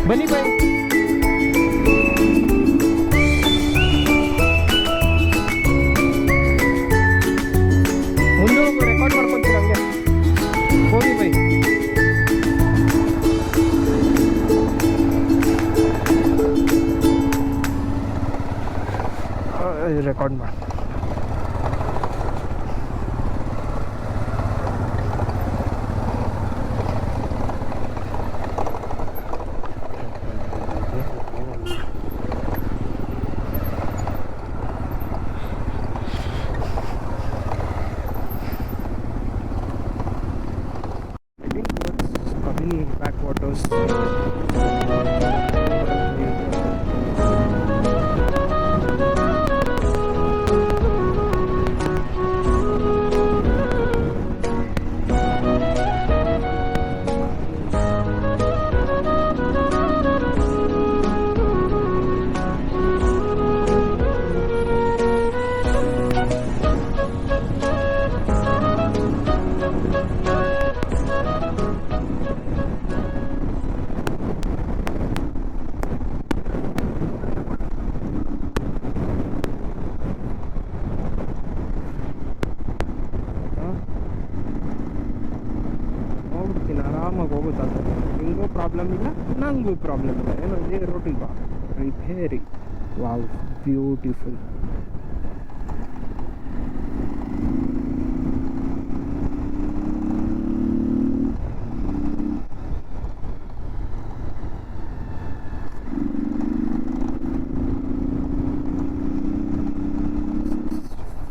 ಬನ್ನಿ ಬಾಯ್. ಮುಂದೆ ಹೋಗಿ ರೆಕಾರ್ಡ್ ಮಾಡ್ಕೊತೀರ ಹಂಗೆ ಹೋಗಿ ಬೈ. ರೆಕಾರ್ಡ್ ಮಾಡಿ. Kabini Backwaters. ಆರಾಮಾಗಿ ಹೋಗುತ್ತದೆ. ನಿಂಗೂ ಪ್ರಾಬ್ಲಮ್ ಇಲ್ಲ, ನನಗೂ ಪ್ರಾಬ್ಲಮ್ ಇಲ್ಲ. ಏನೋ ಇದೇ ರೋಟಿಗೆ ಬಾ ರಿಪೇರಿ. Wow, beautiful.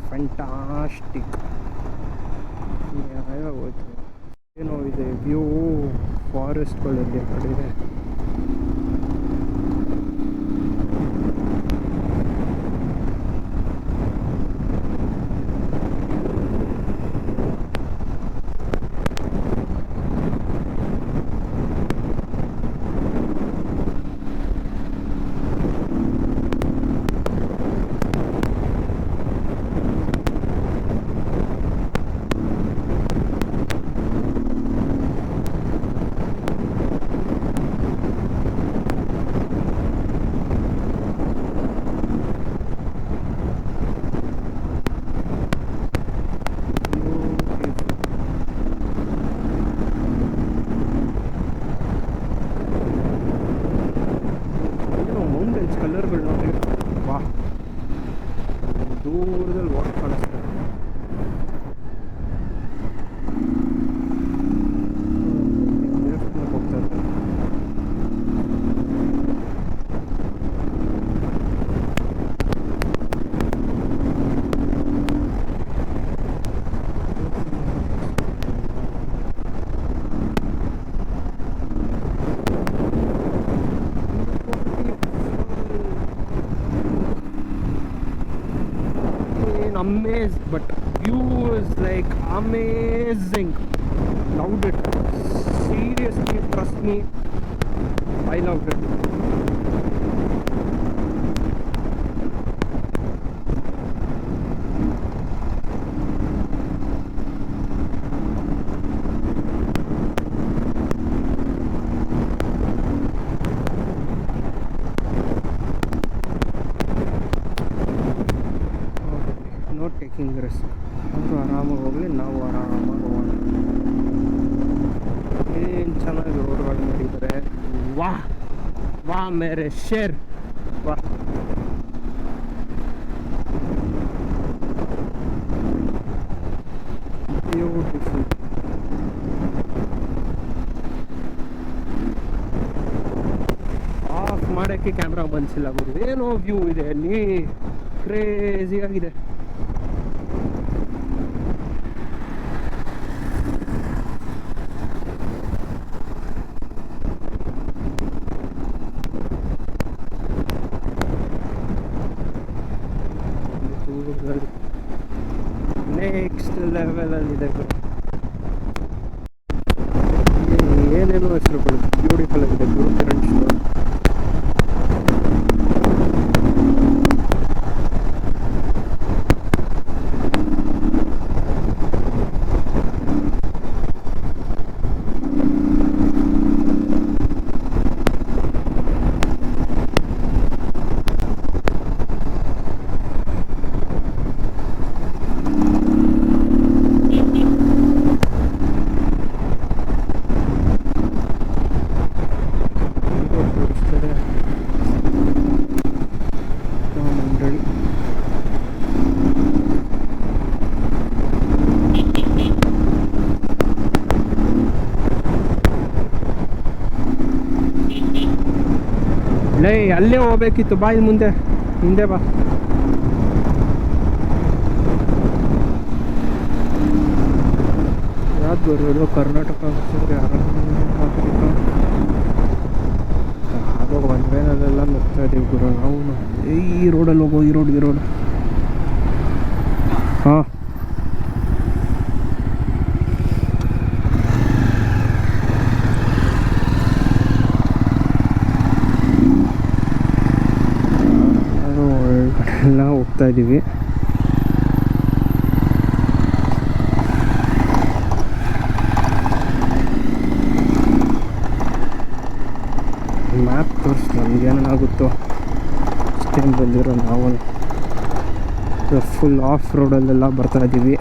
ಫ್ಯಾಂಟಾಸ್ಟಿಕ್. ಏನೋ ಇದೆ ವ್ಯೂ, ಫಾರೆಸ್ಟ್ಗಳಲ್ಲಿ ಆ ಕಡೆ ಇದೆ. ಕಲರ್ಗಳು ನೋಡಿ, ವಾ, ದೂರದಲ್ಲಿ ವಾಟರ್ ಕಾಣಿಸ್ತದೆ. ದೇವಸ್ಥಾನಕ್ಕೆ ಹೋಗ್ತಾ ಇದ್ದಾರೆ. Amazed, but view is like amazing. Loved it. Seriously, trust me, I loved it. Taking risk. ಅವರು ಆರಾಮಾಗಿ ಹೋಗಲಿ, ನಾವು ಆರಾಮಾಗಿ ಹೋಗೋಣ. ಏನು ಚೆನ್ನಾಗಿ ರೋಡ್ಗಳು ಮಾಡಿದ್ದಾರೆ. ವಾಹ್ ವಾಹ್ ಮೇರೆ ಶೇರ್, ವಾಹ್. ಬ್ಯೂಟಿಫುಲ್. ಆಫ್ ಮಾಡೋಕ್ಕೆ ಕ್ಯಾಮ್ರಾ ಮನಸ್ಸಿಲ್ಲ ಗುರು. ಏನೋ ವ್ಯೂ ಇದೆ ಅಲ್ಲಿ, ಕ್ರೇಜಿಯಾಗಿದೆ. ನೆಕ್ಸ್ಟ್ ಲೆವೆಲಲ್ಲಿದೆ. ಏನೇನೋ ಹೆಸರುಗಳು ಬ್ಯೂಟಿಫುಲ್ ಆಗಿದೆ. Blue current show. ಲೇ ಅಲ್ಲೇ ಹೋಗ್ಬೇಕಿತ್ತು, ಬಾ ಇಲ್ಲಿ ಮುಂದೆ, ಹಿಂದೆ ಬಾ. ಯಾವ್ದು ಬರೋದು? ಕರ್ನಾಟಕ ಯಾವುದೋ ಒಂದು ವೇನಲ್ಲೆಲ್ಲ ನುಗ್ತಾ ಇದೀವಿ ಗುರು ನಾವು. ಈ ರೋಡಲ್ಲಿ ಹೋಗೋ, ಈ ರೋಡ್. ಹಾಂ, ಎಲ್ಲ ಹೋಗ್ತಾ ಇದ್ದೀವಿ. ಮ್ಯಾಪ್ ತೋರಿಸಿ ನಮಗೇನಾಗುತ್ತೋ ಅಷ್ಟೇನು ಬಂದಿರೋ. ನಾವು ಫುಲ್ ಆಫ್ ರೋಡಲ್ಲೆಲ್ಲ ಬರ್ತಾ ಇದ್ದೀವಿ.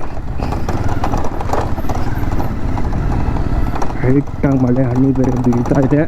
ಹೈಟಾಗಿ ಮಳೆ ಹಣ್ಣಿ ಬೇರೆ ಬೀಳ್ತಾ ಇದೆ.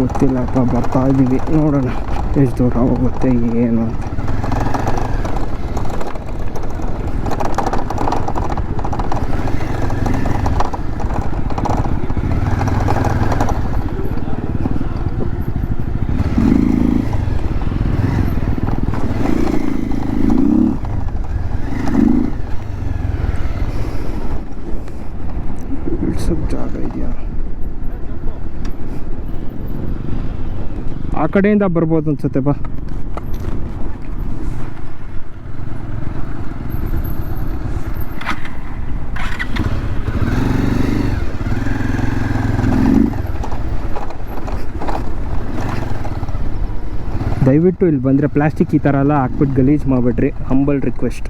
ಗೊತ್ತಿಲ್ಲಪ್ಪ, ಬರ್ತಾ ಇದ್ದೀವಿ, ನೋಡೋಣ ಎಷ್ಟು ದೂರ ಹೋಗುತ್ತೆ ಏನು ಅಂತ. ಸ್ವಲ್ಪ ಜಾಗ ಇದೆಯಾ? ಆ ಕಡೆಯಿಂದ ಬರ್ಬೋದು ಅನ್ಸುತ್ತೆ, ಬಾ. ದಯವಿಟ್ಟು ಇಲ್ಲಿ ಬಂದರೆ ಪ್ಲಾಸ್ಟಿಕ್ ಈ ಥರ ಎಲ್ಲ ಹಾಕ್ಬಿಟ್ಟು ಗಲೀಜು ಮಾಡಿಬಿಡ್ರಿ, ಹಂಬಲ್ ರಿಕ್ವೆಸ್ಟ್.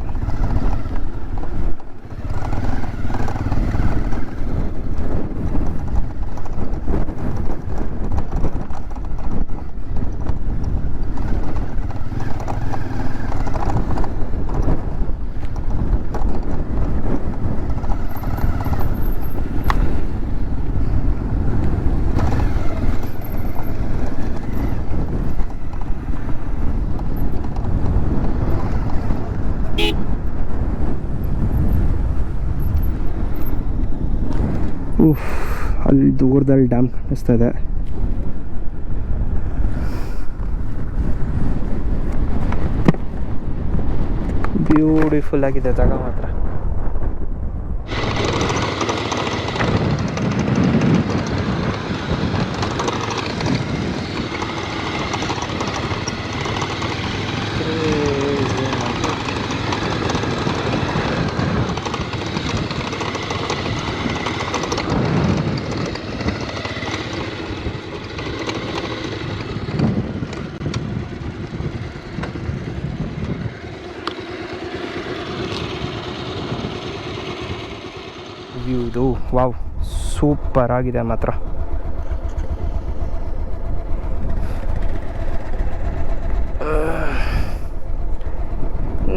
ಅಲ್ಲಿ ದೂರದಲ್ಲಿ ಡ್ಯಾಮ್ ಕಾಣಿಸ್ತಾ ಇದೆ. ಬ್ಯೂಟಿಫುಲ್ ಆಗಿದೆ ಜಾಗ ಮಾತ್ರ. ವ್ಯೂದು ವಾವ್, ಸೂಪರ್ ಆಗಿದೆ ಮಾತ್ರ.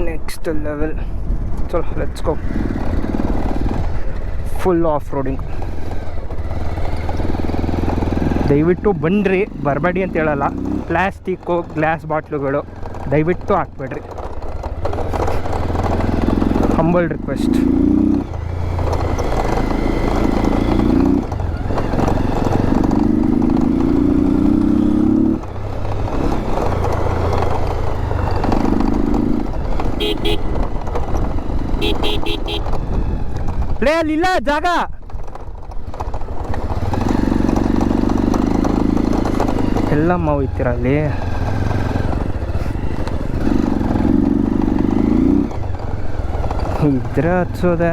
Next level. ಚಲೋ, let's go. Full off roading. ದಯವಿಟ್ಟು ಬನ್ನಿರಿ, ಬರಬೇಡಿ ಅಂತ ಹೇಳಲ್ಲ. ಪ್ಲಾಸ್ಟಿಕ್ಕು, ಗ್ಲಾಸ್ ಬಾಟ್ಲುಗಳು ದಯವಿಟ್ಟು ಹಾಕ್ಬೇಡ್ರಿ, ಹಂಬಲ್ ರಿಕ್ವೆಸ್ಟ್. ಲೇ ಅಲ್ಲಿಲ್ಲ ಜಾಗ. ಎಲ್ಲಮ್ಮ ಹೋಯ್ತೀರ ಅಲ್ಲಿ? ಇದ್ರೆ ಹಚ್ಚೋದೆ.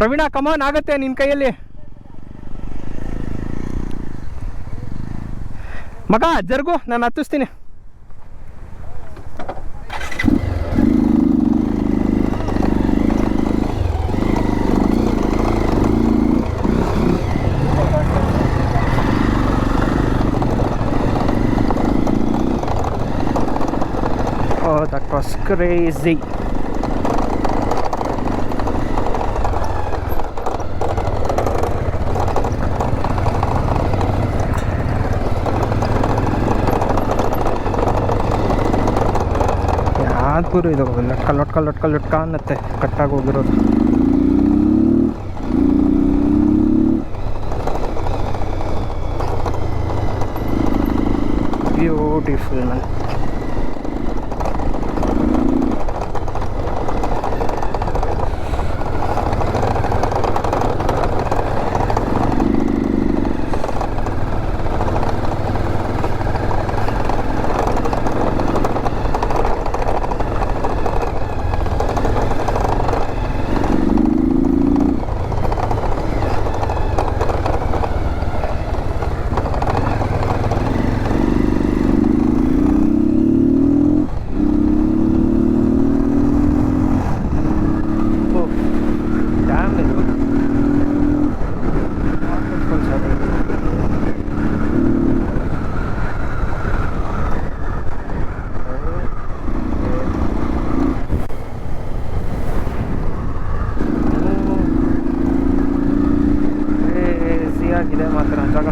ಪ್ರವೀಣ ಕಮಾನ್, ಆಗತ್ತೆ ನಿನ್ನ ಕೈಯಲ್ಲಿ. ಮಗ ಜರುಗು, ನಾನು ಹತ್ತಿಸ್ತೀನಿ. Oh, that was crazy. ಯಾವ್ದು ಗುರು ಇದು, ಲಟ್ಕ ಅನ್ನತ್ತೆ ಕಟ್ಟಾಗಿ ಹೋಗಿರೋದು. Beautiful man. ಆಗಿದೆ ಮಾತ್ರ ಜಾಗ.